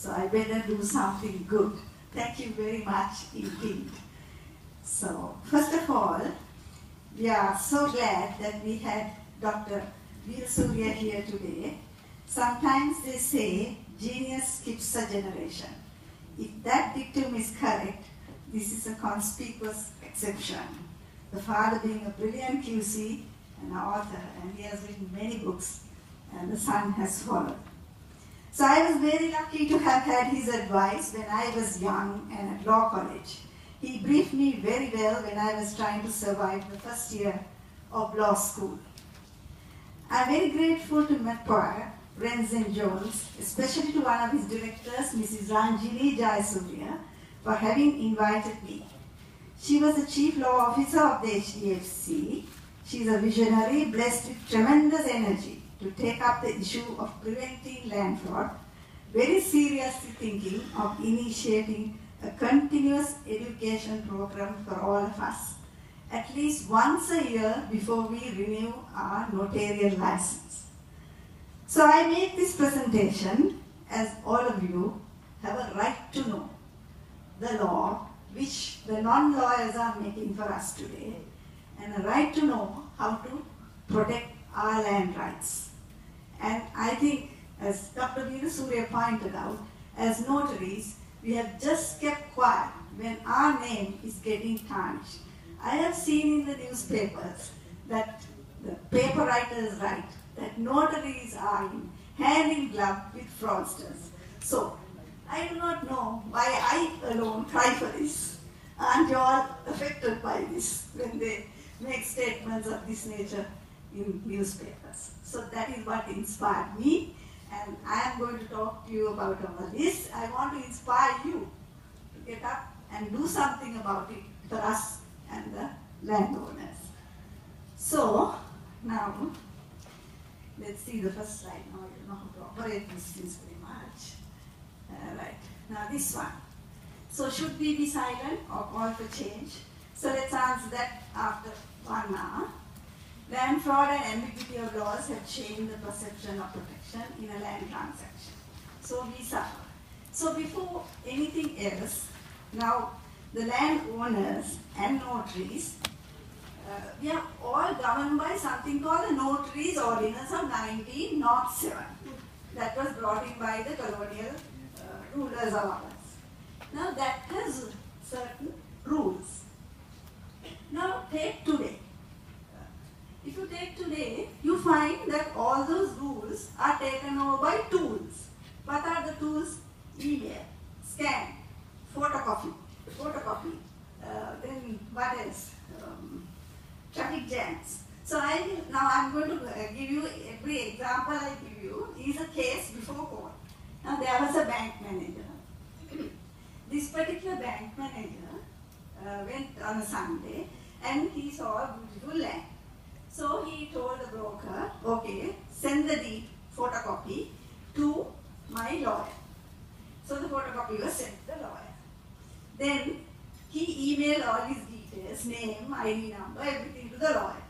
So I better do something good. Thank you very much indeed. So, first of all, we are so glad that we had Dr. Surya here today. Sometimes they say, genius skips a generation. If that dictum is correct, this is a conspicuous exception. The father being a brilliant QC and an author, and he has written many books, and the son has followed. So I was very lucky to have had his advice when I was young and at law college. He briefed me very well when I was trying to survive the first year of law school. I'm very grateful to Matpar, Renzen Jones, especially to one of his directors, Mrs. Ranjini Jayasuriya, for having invited me. She was the Chief Law Officer of the HDFC. She is a visionary, blessed with tremendous energy to take up the issue of preventing land fraud, very seriously thinking of initiating a continuous education program for all of us, at least once a year before we renew our notarial license. So I make this presentation as all of you have a right to know the law which the non-lawyers are making for us today, and a right to know how to protect our land rights. And I think, as Dr. Surya pointed out, as notaries, we have just kept quiet when our name is getting tarnished. I have seen in the newspapers that the paper writers write that notaries are in hand in glove with fraudsters. So, I do not know why I alone cry for this. Aren't you all affected by this when they make statements of this nature in newspapers? So that is what inspired me, and I am going to talk to you about all this. I want to inspire you to get up and do something about it for us and the landowners. So, now, let's see the first slide. Now you know how to operate these things very much. Right, now this one. So should we be silent or call for change? So let's answer that after 1 hour. Land fraud and ambiguity of laws have changed the perception of protection in a land transaction. So we suffer. So before anything else, now the landowners and notaries, we are all governed by something called the Notaries Ordinance of 1907. That was brought in by the colonial rulers of ours. Now that has certain rules. Now take today. If you take today, you find that all those rules are taken over by tools. What are the tools? Email, scan, photocopy, then what else? Traffic jams. So I'm going to give you, every example I give you is a case before court. Now there was a bank manager. This particular bank manager went on a Sunday and he saw a beautiful land. So he told the broker, okay, send the deed photocopy to my lawyer. So the photocopy was sent to the lawyer. Then he emailed all his details, name, ID number, everything to the lawyer.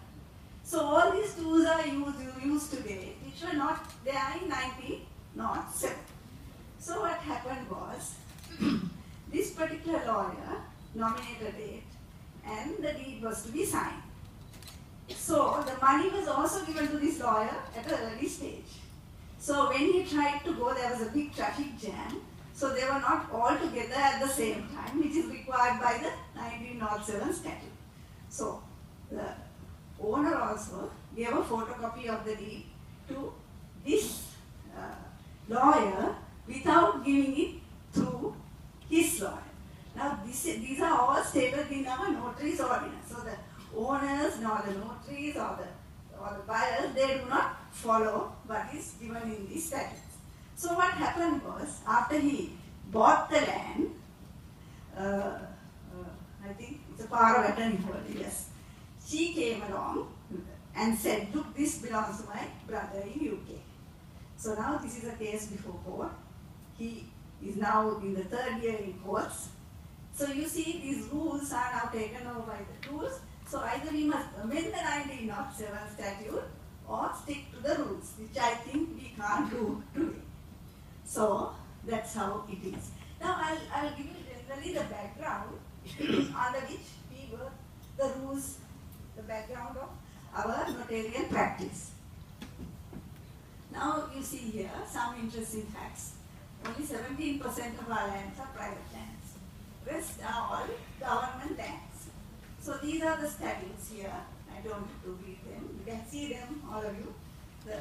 So all these tools are used today, which were not there in 1907. So what happened was, this particular lawyer nominated a date and the deed was to be signed. So the money was also given to this lawyer at an early stage. So when he tried to go, there was a big traffic jam. So they were not all together at the same time, which is required by the 1907 statute. So the owner also gave a photocopy of the deed to this lawyer without giving it through his lawyer. Now these are all stated in our notary's ordinance. So the owners, nor the notaries or the buyers, they do not follow what is given in these statutes. So what happened was, after he bought the land, I think it's a power of attorney holder, yes. She came along and said, look, this belongs to my brother in UK. So now this is a case before court. He is now in the 3rd year in courts. So you see, these rules are now taken over by the tools. So either we must amend the 1907 statute or stick to the rules, which I think we can't do today. So That's how it is. Now I'll give you generally the background under which we work, the rules, the background of our notarial practice. Now you see here some interesting facts. Only 17% of our lands are private lands. Rest are all government lands. So these are the statutes here. I don't have to read them. You can see them, all of you. The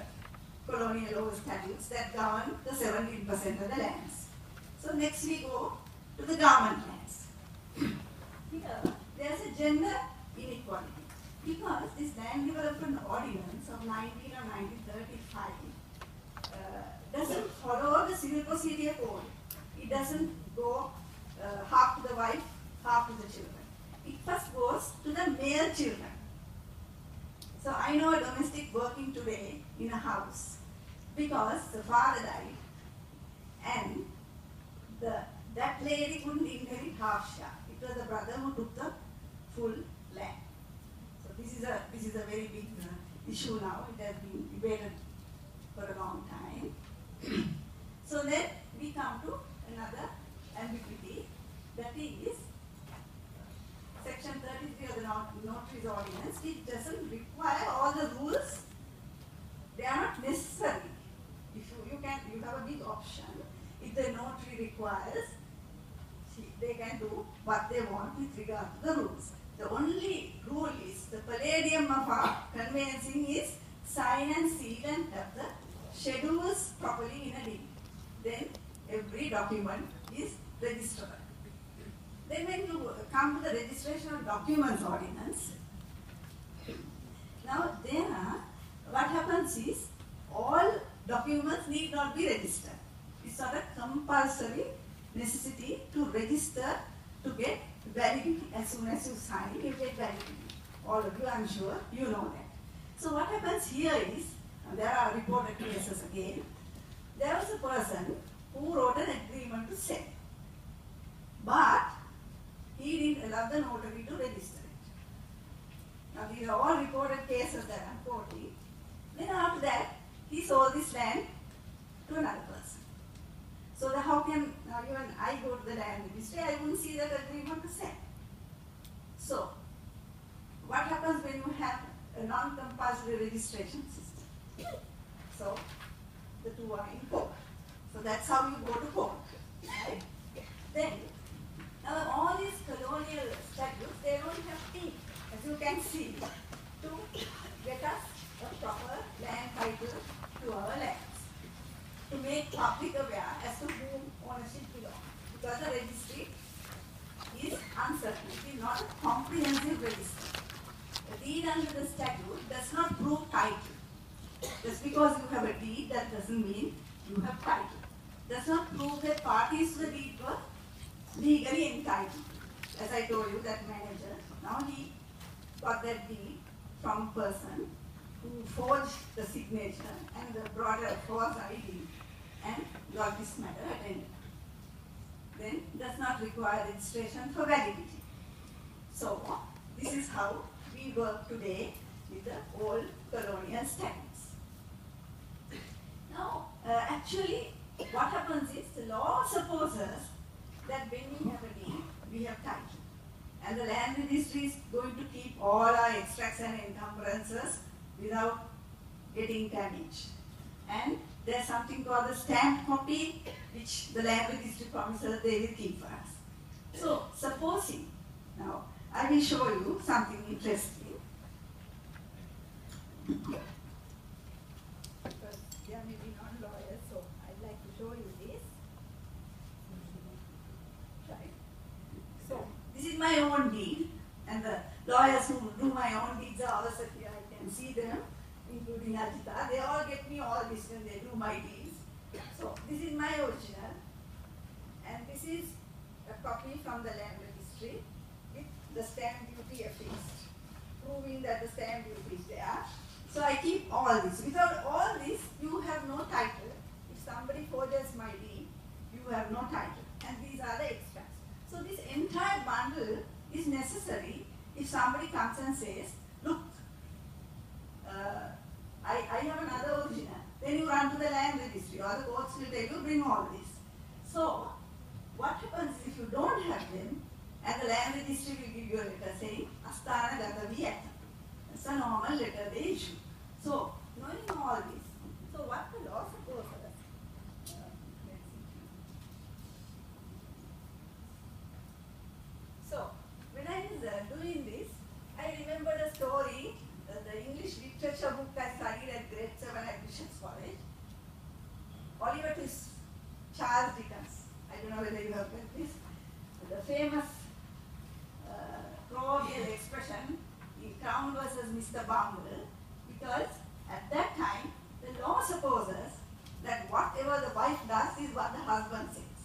colonial law statutes that govern the 17% of the lands. So next we go to the government lands. Here there's a gender inequality because this Land Development Ordinance of 1935 doesn't follow the civil procedure code. It doesn't go half to the wife, half to the children. It first goes to the male children. So I know a domestic working today in a house because the father died and that lady couldn't inherit half share. It was the brother who took the full land. So this is a very big issue now. It has been debated for a long time. So then we come to another ambiguity, that is section 33 of the Notary's Ordinance, which doesn't require all the rules. They are not necessary. If you have a big option. If the notary requires, they can do what they want with regard to the rules. The only rule is, the palladium of our conveyancing is sign and seal and have the schedules properly in a deed. Then every document is registerable. Then when you come to the registration of documents ordinance, now there what happens is all documents need not be registered. It's not a compulsory necessity to register to get validity. As soon as you sign, you get validity. All of you, I'm sure, you know that. So what happens here is, and there are reported cases again, there was a person who wrote an agreement to sell, but he didn't allow the notary to register it. Now these are all reported cases that I'm quoting. Then after that, he sold this land to another person. So how can, now even I go to the land registry, I wouldn't see that agreement to sell. So what happens when you have a non-compulsory registration system? So the two are in court. So that's how you go to court. Right? Then, now all these colonial statutes, they don't have teeth, as you can see, to get us a proper land title to our lands, to make public aware as to whom ownership belongs. Because the registry is uncertain. It is not a comprehensive registry. A deed under the statute does not prove title. Just because you have a deed, that doesn't mean you have title. Does not prove that parties to the deed were legally entitled. As I told you, that manager, now he got that deed from a person who forged the signature and brought a false ID and got this matter attended. Then does not require registration for validity. So this is how we work today with the old colonial statutes. Now, actually, what happens is the law supposes that when we have a deed, we have title. And the land registry is going to keep all our extracts and encumbrances without getting damaged. And there's something called the stamped copy, which the land registry promises they will keep for us. So, supposing, now, I will show you something interesting. Because they are maybe not lawyers, so I'd like to show you this. Right. So, this is my own deed, and the lawyers who do my own deeds are also here. I can see them, including Ajita. They all get me all this when they do my deeds. So, this is my original, and this is a copy from the land registry with the stamp duty affixed, proving that the stamp duty is there. So I keep all this. Without all this, you have no title. If somebody forges my deed, you have no title. And these are the extracts. So this entire bundle is necessary if somebody comes and says, look, I have another original. Then you run to the land registry, or the courts will tell you, bring all this. So, what happens if you don't have them, and the land registry will give you a letter saying, Asthana Gatavi. It's a normal letter they issue. So, knowing all this, so what the law supposes, so, when I was doing this, I remembered a story, the English literature book I studied at grade 7 at Bishop's College. Oliver Twist, Charles Dickens. I don't know whether you have read this. The famous proverbial expression, in Crown versus Mr. Bumble, because at that time, the law supposes that whatever the wife does is what the husband says.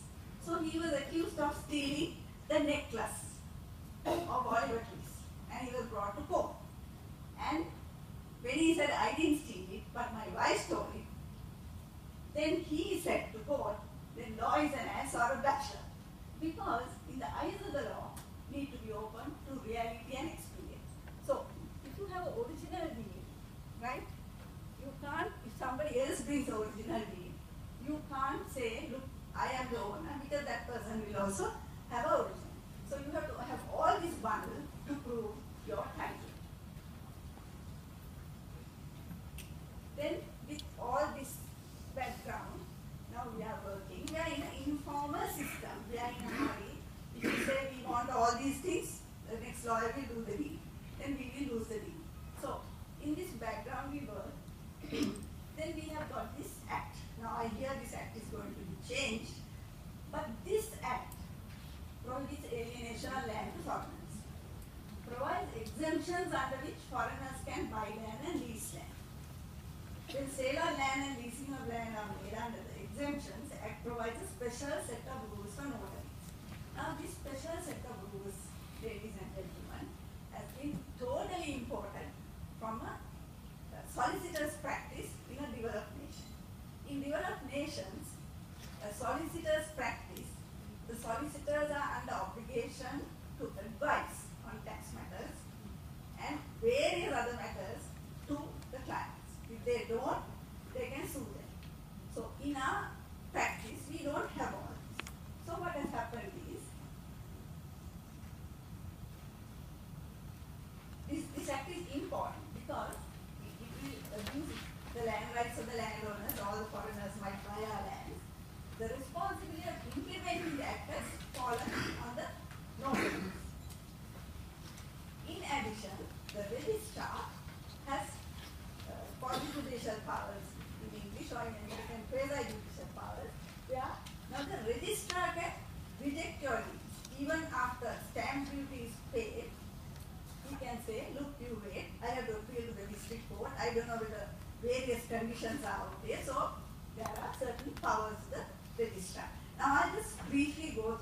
So he was accused of stealing the necklace of Oliver Twist, and he was brought to court. And when he said, I didn't steal it, but my wife stole it, then he said to court, then law is an ass or a bachelor. Because in the eyes of the law, need to be open to reality and experience. So, if you have an original being, right, you can't, if somebody else brings the original being, you can't say, look, I am the owner, because that person will also have an original. So you have to have all this bundle to prove your title. Then with all this background, now we are working. We are in an informal system. We are in a hurry. If you say we want all these things, the next lawyer will do the deal. Then we will lose the deal. So in this background we work. Then we have got this act. Now I hear this act is going to be changed. But this act prohibits alienation of land to foreigners. Provides exemptions under which foreigners can buy land and lease land. When sale of land and leasing of land are made under the exemptions, the Act provides a special set of rules for notaries. Now this special set of rules, ladies and gentlemen, has been totally imported from a solicitor's practice in a developed nation. In developed nations, a solicitor's practice, the solicitors are under obligation to advise on tax matters and various other matters to the clients. If they don't, they can sue them. So in our practice, we don't have all this. So what has happened is, this act is important because it will abuse the land rights of the landowners. All the foreigners might buy our land. The responsibility of implementing the act has fallen on the notaries. In addition, the registrar has quasi-judicial powers in English or in American quasi-judicial powers, where now the registrar can reject your deeds. Even after stamp duty is paid, he can say, look, you wait, I have to appeal to the district court, I don't know whether various conditions are out there, so there are certain powers to the registrar. Now I'll just briefly go